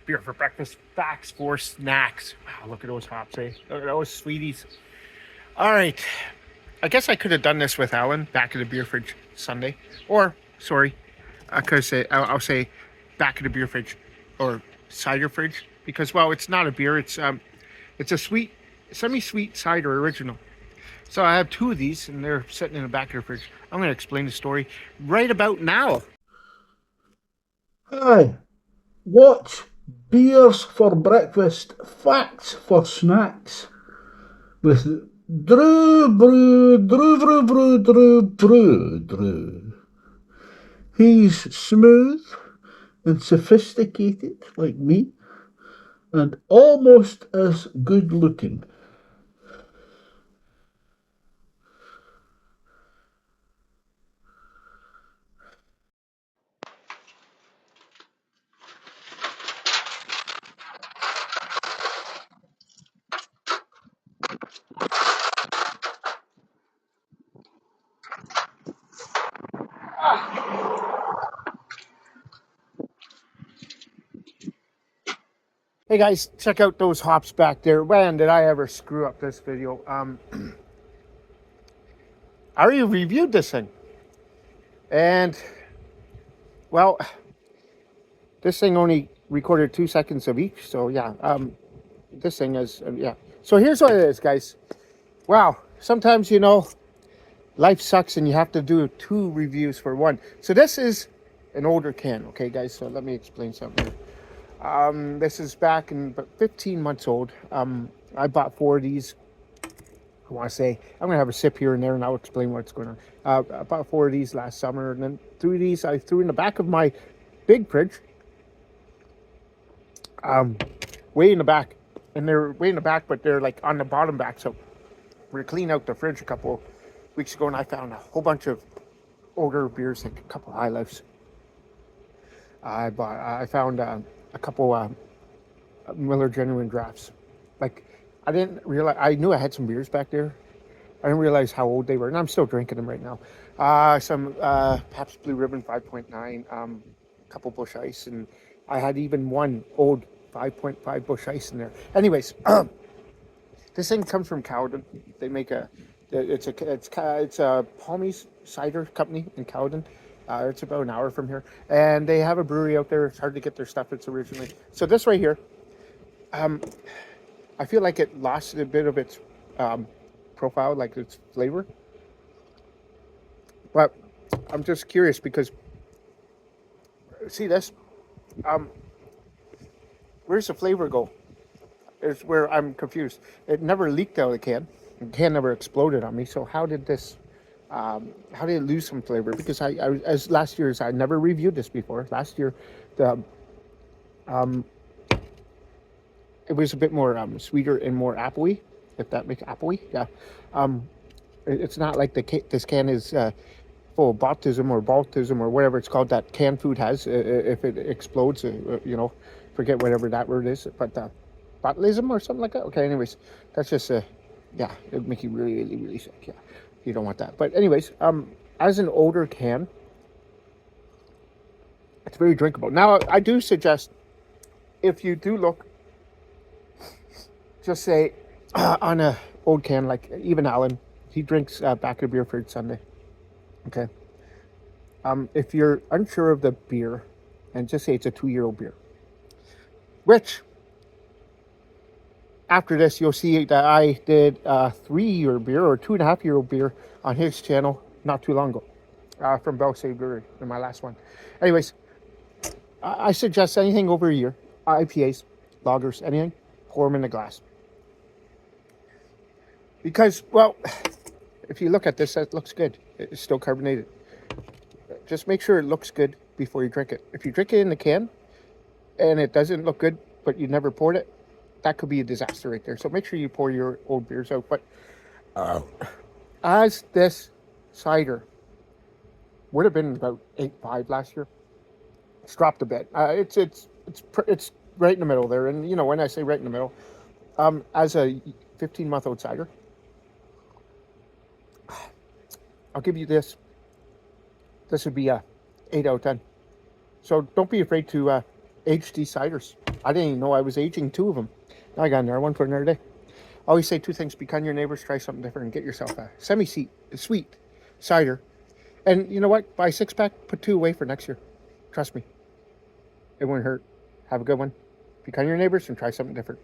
Beer for breakfast, facts for snacks. Wow, look at those hops, eh? Look at those sweeties. All right. I guess I could have done this with Alan back in the beer fridge Sunday. Or, sorry, I could say, I'll say back in the beer fridge or cider fridge. Because, well, it's not a beer. It's a sweet, semi-sweet cider original. So I have two of these, and they're sitting in the back of the fridge. I'm going to explain the story right about now. Hi, watch Beers for Breakfast, Facts for Snacks with Drew. He's smooth and sophisticated like me and almost as good looking. Hey guys, check out those hops back there. When did I ever screw up this video? I already reviewed this thing. And, well, this thing only recorded 2 seconds of each. So, yeah, this thing is, yeah. So here's what it is, guys. Wow, sometimes, life sucks and you have to do 2 reviews for one. So this is an older can, okay, guys? So let me explain something here. This is back in about 15 months old. I bought 4 of these. I want to say, I'm going to have a sip here and there and I'll explain what's going on. I bought 4 of these last summer, and then 3 of these I threw in the back of my big fridge. Way in the back. And they're way in the back, but they're like on the bottom back. So we were cleaning out the fridge a couple weeks ago and I found a whole bunch of older beers, like a couple High Lifes. I found a couple Miller Genuine Drafts. Like, I didn't realize, I knew I had some beers back there. I didn't realize how old they were, and I'm still drinking them right now. Some Pabst Blue Ribbon 5.9, a couple Busch Ice, and I had even one old 5.5 Busch Ice in there. Anyways, this thing comes from Cowden. They make it's a Pommies cider company in Cowden. It's about an hour from here, and they have a brewery out there. It's hard to get their stuff. It's originally so. This right here, I feel like it lost a bit of its profile, like its flavor. But I'm just curious because see this, where's the flavor go? Is where I'm confused. It never leaked out of the can. The can never exploded on me. So how did this? How did it lose some flavor? Because I as last year's, I never reviewed this before. Last year, the it was a bit more sweeter and more appley, if that makes appley. Yeah, it's not like this can is full of botulism or baltism or whatever it's called that canned food has. If it explodes, forget whatever that word is, but botulism or something like that. Okay, anyways, that's just yeah, it would make you really, really, really sick. Yeah. You don't want that. But anyways, as an older can, it's very drinkable. Now, I do suggest, if you do look, just say, on a old can, like even Alan, he drinks back of beer fridge Sunday. Okay. If you're unsure of the beer, and just say it's a 2-year-old beer, which, after this, you'll see that I did a 3-year beer or 2.5-year-old beer on his channel not too long ago, from Bell Save Brewery in my last one. Anyways, I suggest anything over a year, IPAs, lagers, anything, pour them in a glass. Because, well, if you look at this, it looks good. It's still carbonated. Just make sure it looks good before you drink it. If you drink it in the can and it doesn't look good, but you never poured it, that could be a disaster right there. So make sure you pour your old beers out. But as this cider would have been about 8.5 last year, it's dropped a bit. It's right in the middle there. And when I say right in the middle, as a 15-month-old cider, I'll give you this. This would be a 8 out of 10. So don't be afraid to age these ciders. I didn't even know I was aging 2 of them. Now I got another one for another day. I always say 2 things: be kind to your neighbors, try something different, and get yourself a sweet cider. And you know what? Buy a 6-pack, put 2 away for next year. Trust me, it won't hurt. Have a good one. Be kind to your neighbors and try something different.